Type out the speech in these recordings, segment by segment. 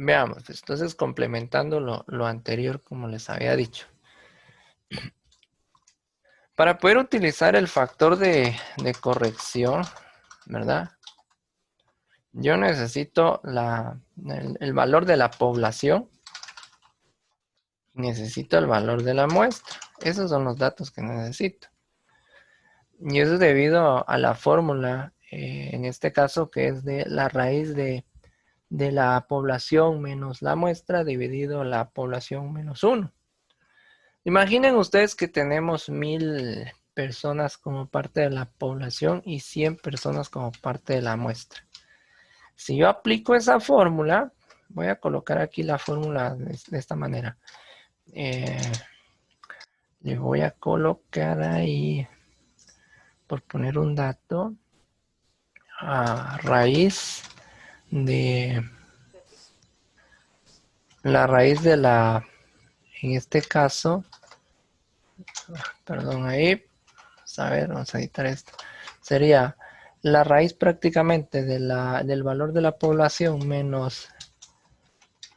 Veamos, pues, entonces complementando lo anterior, como les había dicho. Para poder utilizar el factor de corrección, ¿verdad? Yo necesito el valor de la población. Necesito el valor de la muestra. Esos son los datos que necesito. Y eso es debido a la fórmula, en este caso, que es de la raíz de la población menos la muestra dividido la población menos 1. Imaginen ustedes que tenemos 1000 personas como parte de la población y 100 personas como parte de la muestra. Si yo aplico esa fórmula, voy a colocar aquí la fórmula de esta manera. Le voy a colocar ahí, por poner un dato, a raíz de en este caso, perdón, ahí, vamos a ver, vamos a editar esto. Sería la raíz prácticamente del valor de la población menos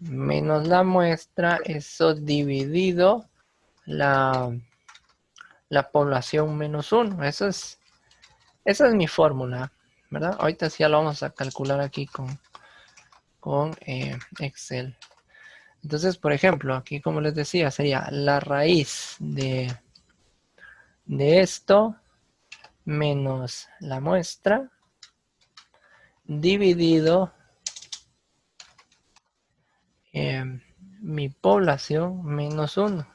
la muestra, eso dividido la población menos 1. Esa es mi fórmula, ¿verdad? Ahorita sí ya lo vamos a calcular aquí con Excel. Entonces, por ejemplo, aquí como les decía, sería la raíz de esto menos la muestra dividido mi población menos 1.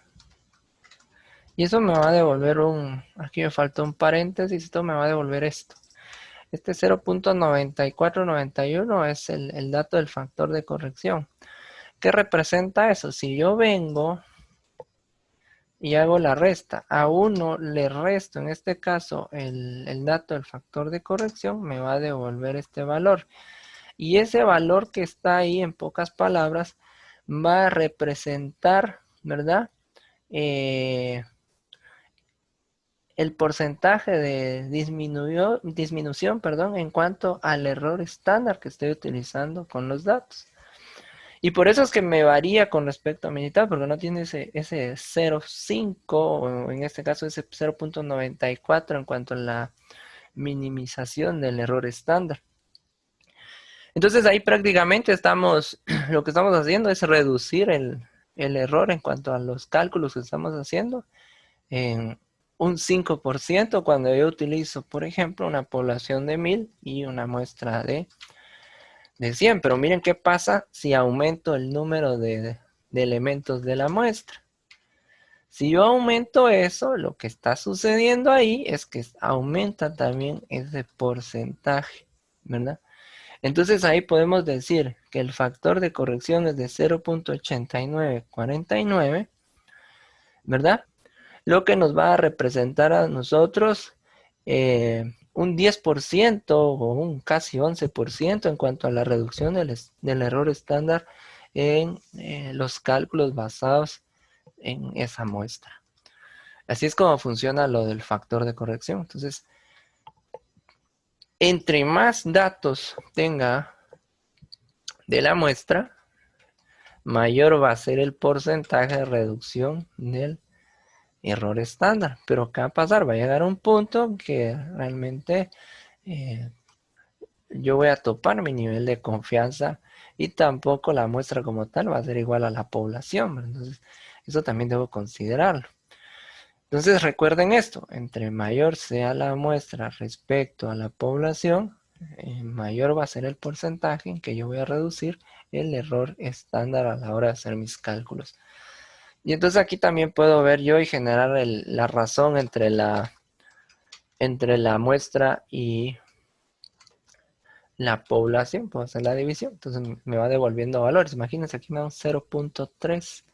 Y eso me va a devolver aquí me faltó un paréntesis, esto me va a devolver esto. Este 0.9491 es el dato del factor de corrección. ¿Qué representa eso? Si yo vengo y hago la resta, a 1 le resto, en este caso, el dato del factor de corrección, me va a devolver este valor. Y ese valor que está ahí, en pocas palabras, va a representar, ¿verdad? El porcentaje de disminución, en cuanto al error estándar que estoy utilizando con los datos. Y por eso es que me varía con respecto a militar, porque no tiene ese 0.5, o en este caso ese 0.94 en cuanto a la minimización del error estándar. Entonces ahí prácticamente lo que estamos haciendo es reducir el error en cuanto a los cálculos que estamos haciendo en un 5% cuando yo utilizo, por ejemplo, una población de 1000 y una muestra de 100. Pero miren qué pasa si aumento el número de elementos de la muestra. Si yo aumento eso, lo que está sucediendo ahí es que aumenta también ese porcentaje, ¿verdad? Entonces ahí podemos decir que el factor de corrección es de 0.8949, ¿verdad? Lo que nos va a representar a nosotros un 10% o un casi 11% en cuanto a la reducción del error estándar en los cálculos basados en esa muestra. Así es como funciona lo del factor de corrección. Entonces, entre más datos tenga de la muestra, mayor va a ser el porcentaje de reducción del error estándar. Pero ¿qué va a pasar? Va a llegar un punto que realmente yo voy a topar mi nivel de confianza y tampoco la muestra como tal va a ser igual a la población. Entonces, eso también debo considerarlo. Entonces, recuerden esto, entre mayor sea la muestra respecto a la población, mayor va a ser el porcentaje en que yo voy a reducir el error estándar a la hora de hacer mis cálculos. Y entonces aquí también puedo ver yo y generar la razón entre la muestra y la población, puedo hacer la división, entonces me va devolviendo valores. Imagínense, aquí me da un 0.3,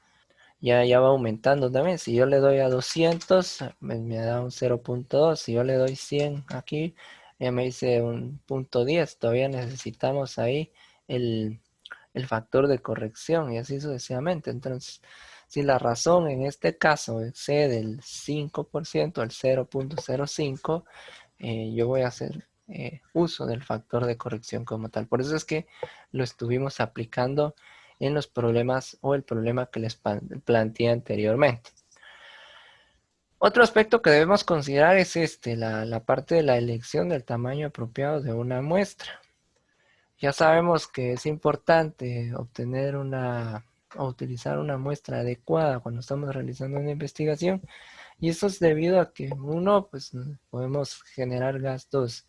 ya va aumentando también. Si yo le doy a 200, me da un 0.2. Si yo le doy 100 aquí, ya me dice un 0.10. Todavía necesitamos ahí el factor de corrección y así sucesivamente. Entonces, si la razón en este caso excede el 5%, el 0.05, yo voy a hacer uso del factor de corrección como tal. Por eso es que lo estuvimos aplicando en los problemas o el problema que les planteé anteriormente. Otro aspecto que debemos considerar es la parte de la elección del tamaño apropiado de una muestra. Ya sabemos que es importante obtener o utilizar una muestra adecuada cuando estamos realizando una investigación, y eso es debido a que uno, pues podemos generar gastos,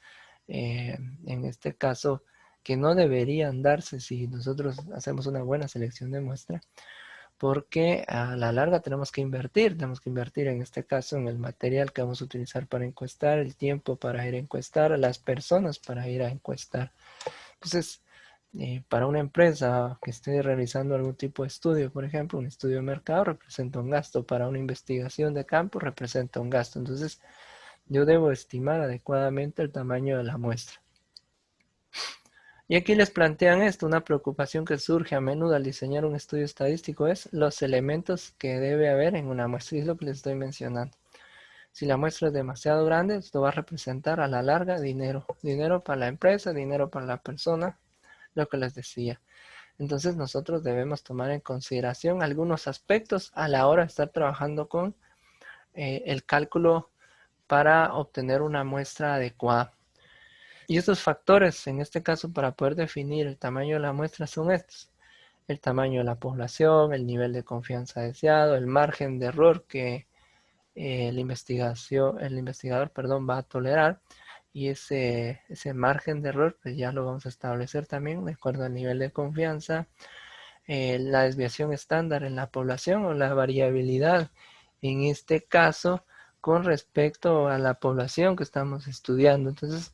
en este caso, que no deberían darse si nosotros hacemos una buena selección de muestra, porque a la larga tenemos que invertir en este caso en el material que vamos a utilizar para encuestar, el tiempo para ir a encuestar, las personas para ir a encuestar. Entonces, para una empresa que esté realizando algún tipo de estudio, por ejemplo, un estudio de mercado representa un gasto, para una investigación de campo representa un gasto. Entonces, yo debo estimar adecuadamente el tamaño de la muestra. Y aquí les plantean esto, una preocupación que surge a menudo al diseñar un estudio estadístico es los elementos que debe haber en una muestra, y es lo que les estoy mencionando. Si la muestra es demasiado grande, esto va a representar a la larga dinero. Dinero para la empresa, dinero para la persona, lo que les decía. Entonces nosotros debemos tomar en consideración algunos aspectos a la hora de estar trabajando con el cálculo para obtener una muestra adecuada. Y estos factores, en este caso, para poder definir el tamaño de la muestra son estos: el tamaño de la población, el nivel de confianza deseado, el margen de error que el investigador, va a tolerar, y ese margen de error pues ya lo vamos a establecer también de acuerdo al nivel de confianza, la desviación estándar en la población o la variabilidad en este caso con respecto a la población que estamos estudiando. Entonces,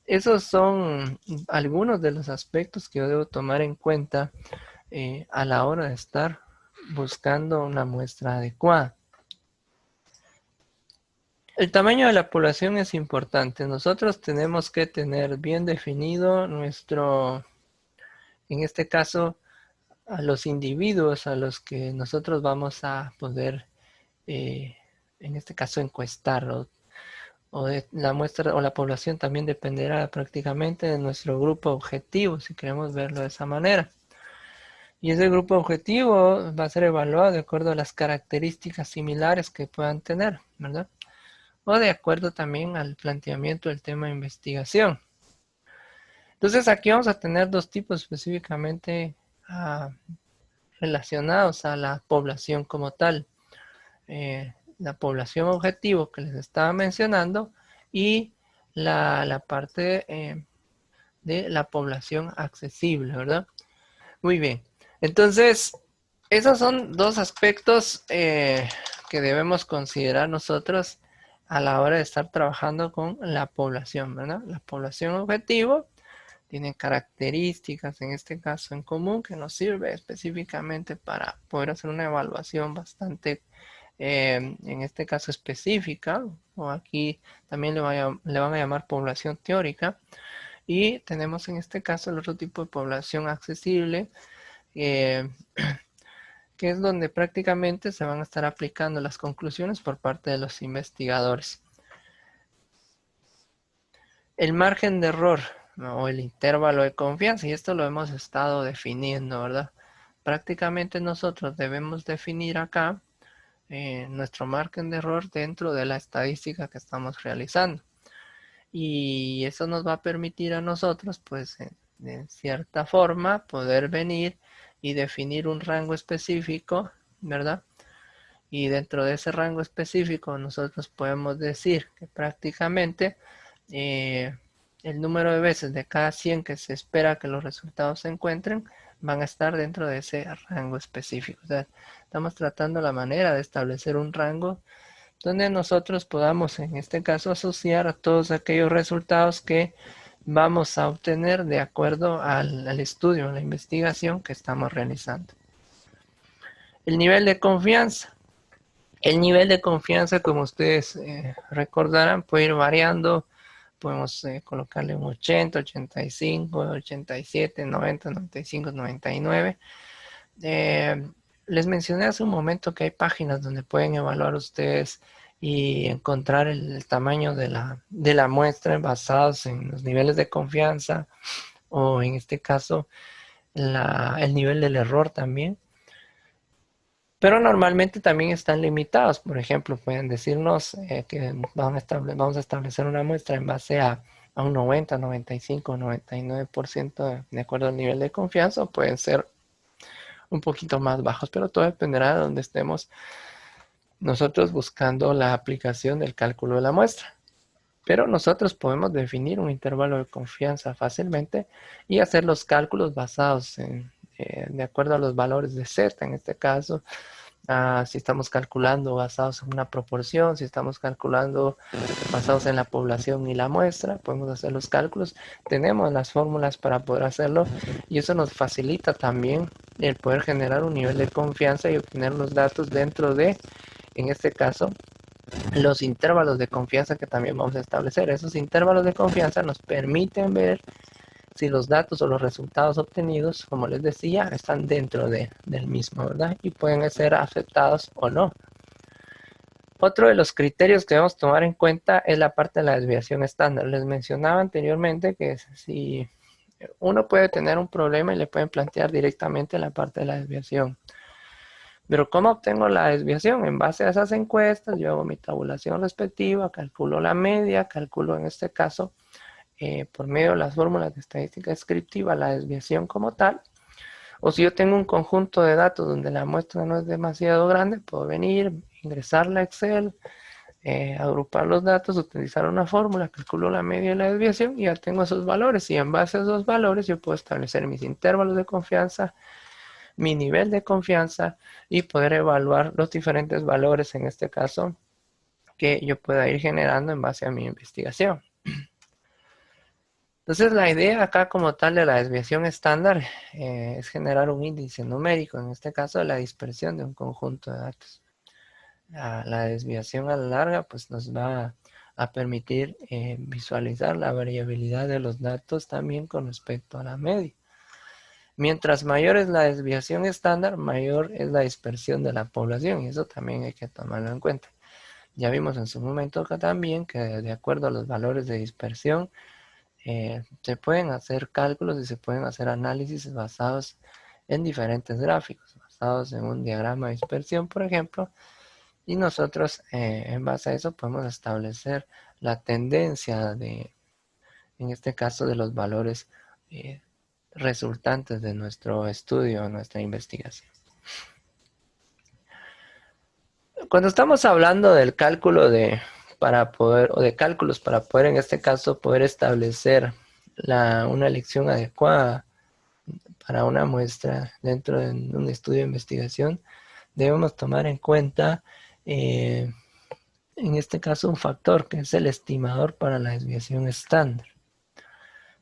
esos son algunos de los aspectos que yo debo tomar en cuenta a la hora de estar buscando una muestra adecuada. El tamaño de la población es importante. Nosotros tenemos que tener bien definido en este caso, a los individuos a los que nosotros vamos a poder, en este caso, encuestar, o de la muestra o la población también dependerá prácticamente de nuestro grupo objetivo, si queremos verlo de esa manera. Y ese grupo objetivo va a ser evaluado de acuerdo a las características similares que puedan tener, ¿verdad? O de acuerdo también al planteamiento del tema de investigación. Entonces aquí vamos a tener dos tipos específicamente relacionados a la población como tal. La población objetivo que les estaba mencionando, y la parte de la población accesible, ¿verdad? Muy bien. Entonces, esos son dos aspectos que debemos considerar nosotros a la hora de estar trabajando con la población, ¿verdad? La población objetivo tiene características, en este caso en común, que nos sirve específicamente para poder hacer una evaluación bastante, en este caso, específica, o aquí también le van a llamar población teórica. Y tenemos en este caso el otro tipo de población accesible, eh, que es donde prácticamente se van a estar aplicando las conclusiones por parte de los investigadores. El margen de error, ¿no?, o el intervalo de confianza, y esto lo hemos estado definiendo, ¿verdad? Prácticamente nosotros debemos definir acá nuestro margen de error dentro de la estadística que estamos realizando. Y eso nos va a permitir a nosotros, pues, de cierta forma, poder venir y definir un rango específico, ¿verdad? Y dentro de ese rango específico nosotros podemos decir que prácticamente el número de veces de cada 100 que se espera que los resultados se encuentren van a estar dentro de ese rango específico. O sea, estamos tratando la manera de establecer un rango donde nosotros podamos, en este caso, asociar a todos aquellos resultados que vamos a obtener de acuerdo al estudio, a la investigación que estamos realizando. El nivel de confianza. El nivel de confianza, como ustedes recordarán, puede ir variando. Podemos colocarle un 80, 85, 87, 90, 95, 99. Les mencioné hace un momento que hay páginas donde pueden evaluar ustedes y encontrar el tamaño de la muestra basados en los niveles de confianza, o en este caso el nivel del error también. Pero normalmente también están limitados. Por ejemplo, pueden decirnos que vamos a establecer una muestra en base a un 90, 95, 99% de acuerdo al nivel de confianza, o pueden ser un poquito más bajos, pero todo dependerá de donde estemos nosotros buscando la aplicación del cálculo de la muestra. Pero nosotros podemos definir un intervalo de confianza fácilmente y hacer los cálculos basados de acuerdo a los valores de Z, en este caso, si estamos calculando basados en una proporción, si estamos calculando basados en la población y la muestra, podemos hacer los cálculos. Tenemos las fórmulas para poder hacerlo y eso nos facilita también el poder generar un nivel de confianza y obtener los datos dentro de, en este caso, los intervalos de confianza que también vamos a establecer. Esos intervalos de confianza nos permiten ver si los datos o los resultados obtenidos, como les decía, están dentro del mismo, ¿verdad? Y pueden ser aceptados o no. Otro de los criterios que debemos tomar en cuenta es la parte de la desviación estándar. Les mencionaba anteriormente que si uno puede tener un problema y le pueden plantear directamente la parte de la desviación. Pero ¿cómo obtengo la desviación? En base a esas encuestas, yo hago mi tabulación respectiva, calculo la media, calculo en este caso, por medio de las fórmulas de estadística descriptiva, la desviación como tal. O si yo tengo un conjunto de datos donde la muestra no es demasiado grande, puedo venir, ingresarla a Excel, agrupar los datos, utilizar una fórmula, calculo la media y la desviación y ya tengo esos valores. Y en base a esos valores yo puedo establecer mis intervalos de confianza, mi nivel de confianza y poder evaluar los diferentes valores, en este caso, que yo pueda ir generando en base a mi investigación. Entonces la idea acá como tal de la desviación estándar es generar un índice numérico, en este caso de la dispersión de un conjunto de datos. La desviación a la larga pues nos va a permitir visualizar la variabilidad de los datos también con respecto a la media. Mientras mayor es la desviación estándar, mayor es la dispersión de la población y eso también hay que tomarlo en cuenta. Ya vimos en su momento acá también que de acuerdo a los valores de dispersión se pueden hacer cálculos y se pueden hacer análisis basados en diferentes gráficos, basados en un diagrama de dispersión, por ejemplo, y nosotros en base a eso podemos establecer la tendencia en este caso, de los valores eh, resultantes de nuestro estudio, nuestra investigación. Cuando estamos hablando del cálculo para poder, o de cálculos para poder, en este caso, poder establecer una elección adecuada para una muestra dentro de un estudio de investigación, debemos tomar en cuenta, en este caso, un factor que es el estimador para la desviación estándar,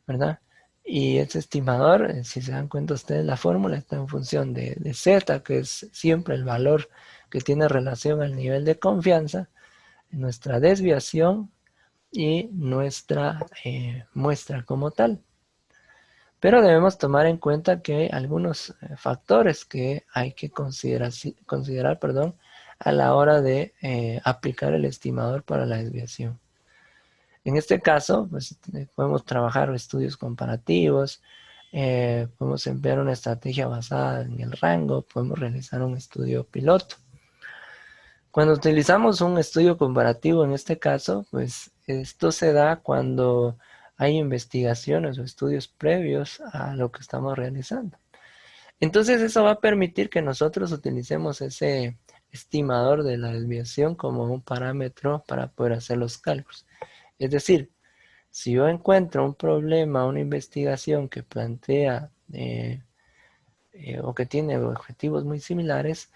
¿verdad? Y ese estimador, si se dan cuenta ustedes, la fórmula está en función de Z, que es siempre el valor que tiene relación al nivel de confianza, nuestra desviación y nuestra muestra como tal. Pero debemos tomar en cuenta que hay algunos factores que hay que considerar, perdón, a la hora de aplicar el estimador para la desviación. En este caso, pues, podemos trabajar estudios comparativos, podemos emplear una estrategia basada en el rango, podemos realizar un estudio piloto. Cuando utilizamos un estudio comparativo, en este caso, pues esto se da cuando hay investigaciones o estudios previos a lo que estamos realizando. Entonces eso va a permitir que nosotros utilicemos ese estimador de la desviación como un parámetro para poder hacer los cálculos. Es decir, si yo encuentro un problema, una investigación que plantea o que tiene objetivos muy similares,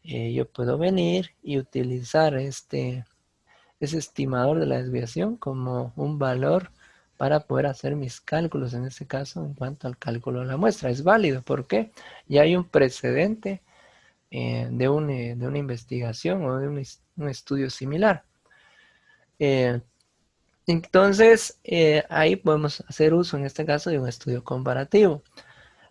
yo puedo venir y utilizar ese estimador de la desviación como un valor para poder hacer mis cálculos, en este caso, en cuanto al cálculo de la muestra. Es válido, ¿por qué? Ya hay un precedente de una investigación o de un estudio similar. Eh, entonces, ahí podemos hacer uso, en este caso, de un estudio comparativo.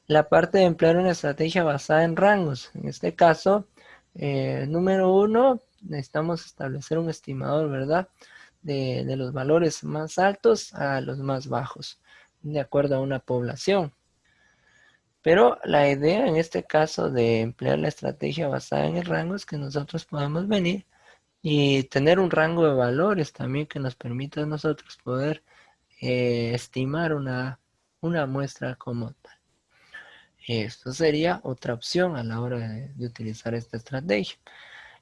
La parte de emplear una estrategia basada en rangos. En este caso, número uno, necesitamos establecer un estimador, ¿verdad? De los valores más altos a los más bajos, de acuerdo a una población. Pero la idea en este caso de emplear la estrategia basada en el rango es que nosotros podamos venir y tener un rango de valores también que nos permita a nosotros poder estimar una muestra como tal. Esto sería otra opción a la hora de utilizar esta estrategia.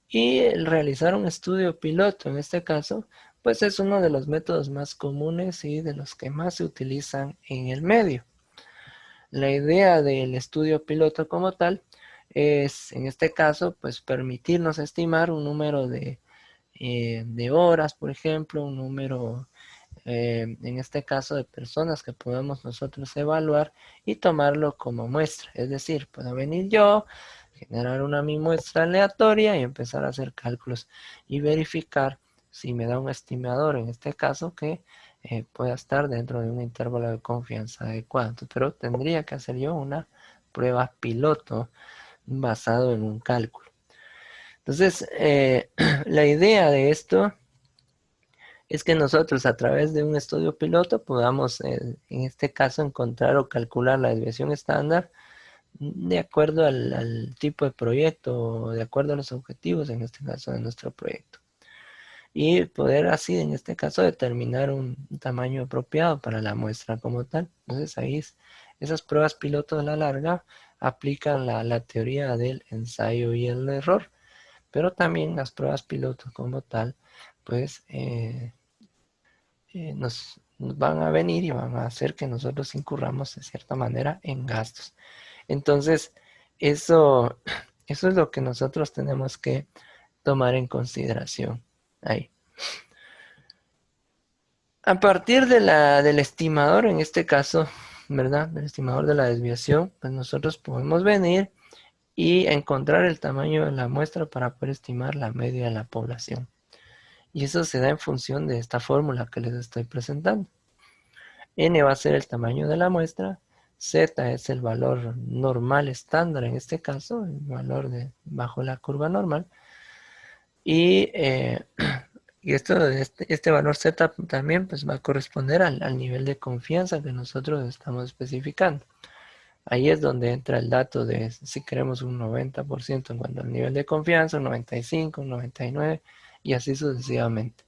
Y el realizar un estudio piloto en este caso, pues es uno de los métodos más comunes y de los que más se utilizan en el medio. La idea del estudio piloto como tal es, en este caso, pues permitirnos estimar un número de horas, por ejemplo, un número, en este caso, de personas que podemos nosotros evaluar y tomarlo como muestra. Es decir, puedo venir yo, generar una mi muestra aleatoria y empezar a hacer cálculos y verificar si me da un estimador, en este caso, que pueda estar dentro de un intervalo de confianza adecuado. Pero tendría que hacer yo una prueba piloto basado en un cálculo. Entonces, la idea de esto es que nosotros a través de un estudio piloto podamos, en este caso, encontrar o calcular la desviación estándar de acuerdo al tipo de proyecto o de acuerdo a los objetivos, en este caso, de nuestro proyecto. Y poder así, en este caso, determinar un tamaño apropiado para la muestra como tal. Entonces ahí esas pruebas piloto a la larga aplican la teoría del ensayo y el error, pero también las pruebas piloto como tal, pues nos van a venir y van a hacer que nosotros incurramos de cierta manera en gastos. Entonces, eso, eso es lo que nosotros tenemos que tomar en consideración ahí. A partir del estimador, en este caso, ¿verdad? Del estimador de la desviación, pues nosotros podemos venir y encontrar el tamaño de la muestra para poder estimar la media de la población. Y eso se da en función de esta fórmula que les estoy presentando. N va a ser el tamaño de la muestra, Z es el valor normal estándar en este caso, el valor bajo la curva normal, y, y este valor Z también pues, va a corresponder al nivel de confianza que nosotros estamos especificando. Ahí es donde entra el dato de si queremos un 90% en cuanto al nivel de confianza, un 95, un 99 y así sucesivamente.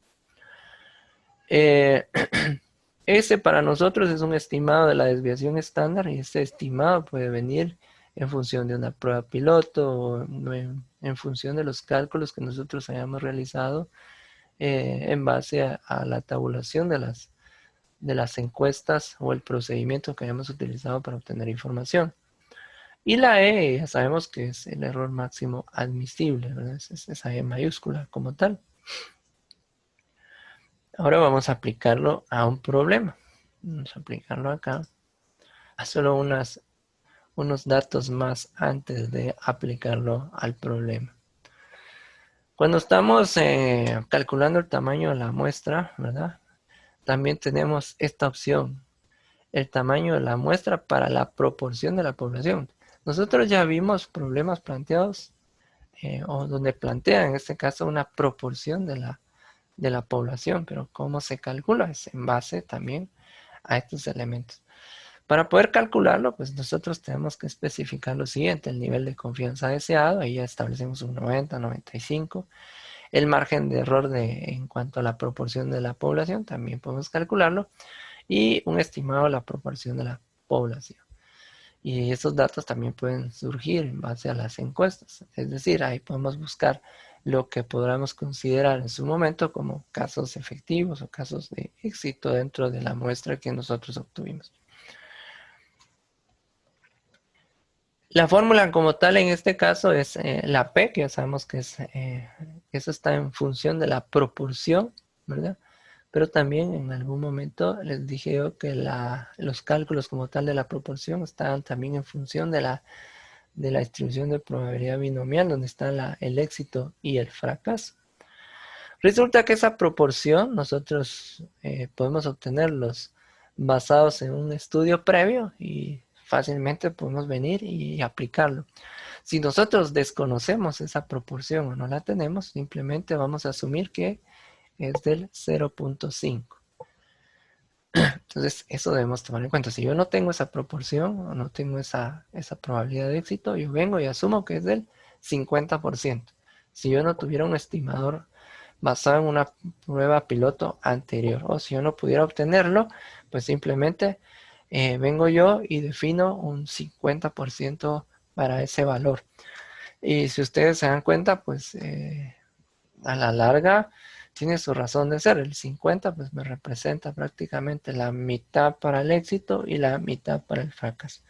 Ese para nosotros es un estimado de la desviación estándar y este estimado puede venir en función de una prueba piloto o en función de los cálculos que nosotros hayamos realizado en base a la tabulación de las encuestas o el procedimiento que hayamos utilizado para obtener información. Y la E ya sabemos que es el error máximo admisible, ¿verdad? Es esa E mayúscula como tal. Ahora vamos a aplicarlo a un problema. Vamos a aplicarlo acá. A solo unos datos más antes de aplicarlo al problema. Cuando estamos calculando el tamaño de la muestra, ¿verdad? También tenemos esta opción, el tamaño de la muestra para la proporción de la población. Nosotros ya vimos problemas planteados o donde plantean en este caso una proporción de la población, pero ¿cómo se calcula? Es en base también a estos elementos. Para poder calcularlo, pues nosotros tenemos que especificar lo siguiente, el nivel de confianza deseado, ahí ya establecemos un 90, 95. El margen de error en cuanto a la proporción de la población, también podemos calcularlo. Y un estimado de la proporción de la población. Y esos datos también pueden surgir en base a las encuestas. Es decir, ahí podemos buscar lo que podamos considerar en su momento como casos efectivos o casos de éxito dentro de la muestra que nosotros obtuvimos. La fórmula como tal en este caso es la P, que ya sabemos que eso está en función de la proporción, ¿verdad? Pero también en algún momento les dije yo que los cálculos como tal de la proporción estaban también en función de la distribución de probabilidad binomial, donde está el éxito y el fracaso. Resulta que esa proporción nosotros podemos obtenerlos basados en un estudio previo y fácilmente podemos venir y aplicarlo. Si nosotros desconocemos esa proporción o no la tenemos, simplemente vamos a asumir que es del 0.5. Entonces, eso debemos tomar en cuenta. Si yo no tengo esa proporción o no tengo esa probabilidad de éxito, yo vengo y asumo que es del 50%. Si yo no tuviera un estimador basado en una prueba piloto anterior, o si yo no pudiera obtenerlo, pues simplemente vengo yo y defino un 50% para ese valor. Y si ustedes se dan cuenta, pues a la larga tiene su razón de ser. El 50 pues me representa prácticamente la mitad para el éxito y la mitad para el fracaso.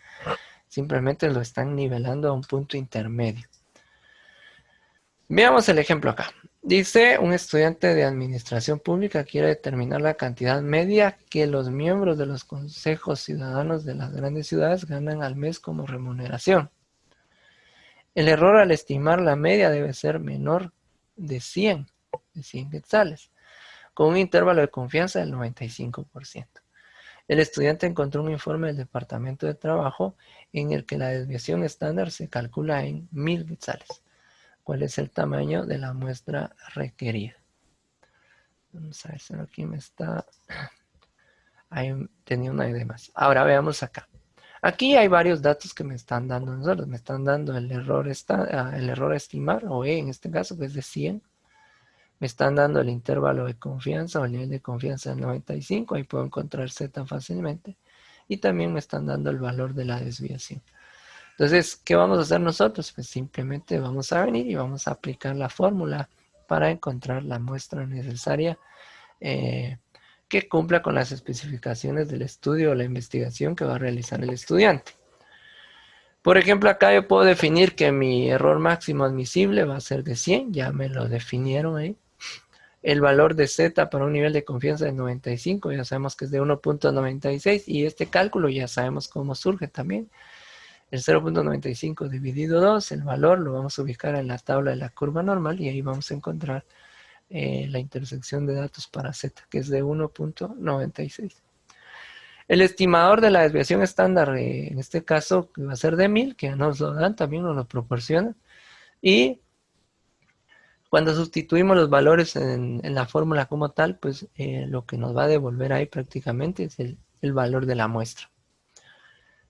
Simplemente lo están nivelando a un punto intermedio. Veamos el ejemplo acá. Dice, un estudiante de administración pública quiere determinar la cantidad media que los miembros de los consejos ciudadanos de las grandes ciudades ganan al mes como remuneración. El error al estimar la media debe ser menor de 100 quetzales, con un intervalo de confianza del 95%. El estudiante encontró un informe del Departamento de Trabajo en el que la desviación estándar se calcula en 1000 quetzales. ¿Cuál es el tamaño de la muestra requerida? Vamos a ver si aquí me está... Ahí tenía una de más. Ahora veamos acá. Aquí hay varios datos que me están dando nosotros. Me están dando el error a estimar, o E en este caso, que es de 100. Me están dando el intervalo de confianza o el nivel de confianza del 95. Ahí puedo encontrar Z fácilmente. Y también me están dando el valor de la desviación. Entonces, ¿qué vamos a hacer nosotros? Pues simplemente vamos a venir y vamos a aplicar la fórmula para encontrar la muestra necesaria que cumpla con las especificaciones del estudio o la investigación que va a realizar el estudiante. Por ejemplo, acá yo puedo definir que mi error máximo admisible va a ser de 100, ya me lo definieron ahí. El valor de Z para un nivel de confianza de 95, ya sabemos que es de 1.96 y este cálculo ya sabemos cómo surge también. El 0.95 dividido 2, el valor lo vamos a ubicar en la tabla de la curva normal y ahí vamos a encontrar la intersección de datos para Z, que es de 1.96. El estimador de la desviación estándar, en este caso, va a ser de 1000, que nos lo dan, también nos lo proporcionan. Y cuando sustituimos los valores en la fórmula como tal, pues lo que nos va a devolver ahí prácticamente es el valor de la muestra.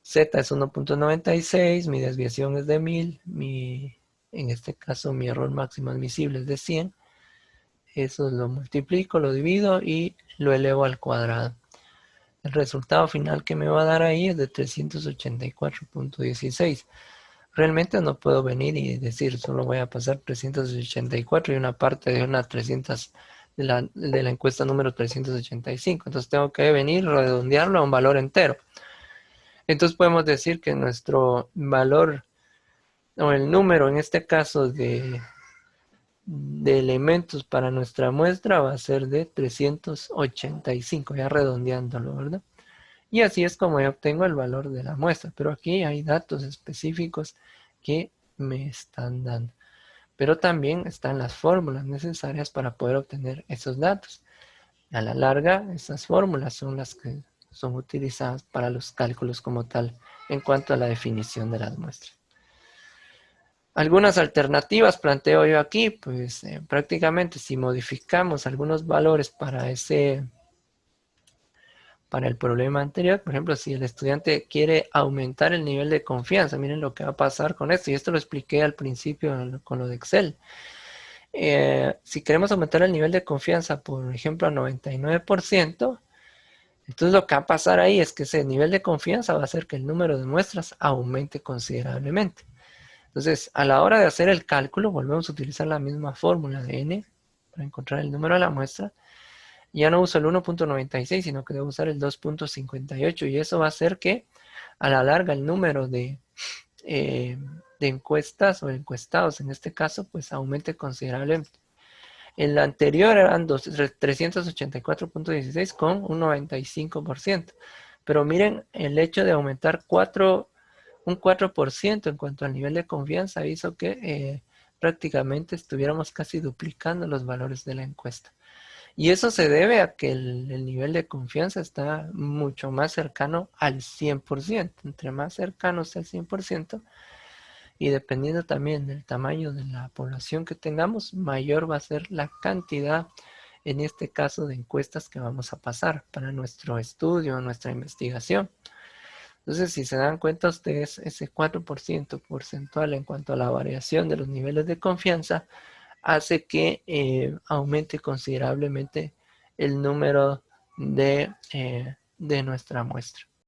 Z es 1.96, mi desviación es de 1000, en este caso mi error máximo admisible es de 100. Eso lo multiplico, lo divido y lo elevo al cuadrado. El resultado final que me va a dar ahí es de 384.16. Realmente no puedo venir y decir solo voy a pasar 384 y una parte de una 300 de la encuesta número 385. Entonces tengo que venir, redondearlo a un valor entero. Entonces podemos decir que nuestro valor o el número en este caso de elementos para nuestra muestra va a ser de 385, ya redondeándolo, ¿verdad? Y así es como yo obtengo el valor de la muestra. Pero aquí hay datos específicos que me están dando. Pero también están las fórmulas necesarias para poder obtener esos datos. A la larga, esas fórmulas son las que son utilizadas para los cálculos como tal en cuanto a la definición de las muestras. Algunas alternativas planteo yo aquí, pues prácticamente si modificamos algunos valores para el problema anterior, por ejemplo, si el estudiante quiere aumentar el nivel de confianza, miren lo que va a pasar con esto, y esto lo expliqué al principio con lo de Excel. Si queremos aumentar el nivel de confianza, por ejemplo, a 99%, entonces lo que va a pasar ahí es que ese nivel de confianza va a hacer que el número de muestras aumente considerablemente. Entonces, a la hora de hacer el cálculo, volvemos a utilizar la misma fórmula de n para encontrar el número de la muestra. Ya no uso el 1.96, sino que debo usar el 2.58 y eso va a hacer que a la larga el número de encuestas o encuestados en este caso pues aumente considerablemente. El anterior eran 384.16 con un 95%, pero miren, el hecho de aumentar un 4% en cuanto al nivel de confianza hizo que prácticamente estuviéramos casi duplicando los valores de la encuesta. Y eso se debe a que el nivel de confianza está mucho más cercano al 100%. Entre más cercano sea al 100%, y dependiendo también del tamaño de la población que tengamos, mayor va a ser la cantidad en este caso de encuestas que vamos a pasar para nuestro estudio, nuestra investigación. Entonces, si se dan cuenta ustedes, ese 4% porcentual en cuanto a la variación de los niveles de confianza hace que aumente considerablemente el número de nuestra muestra.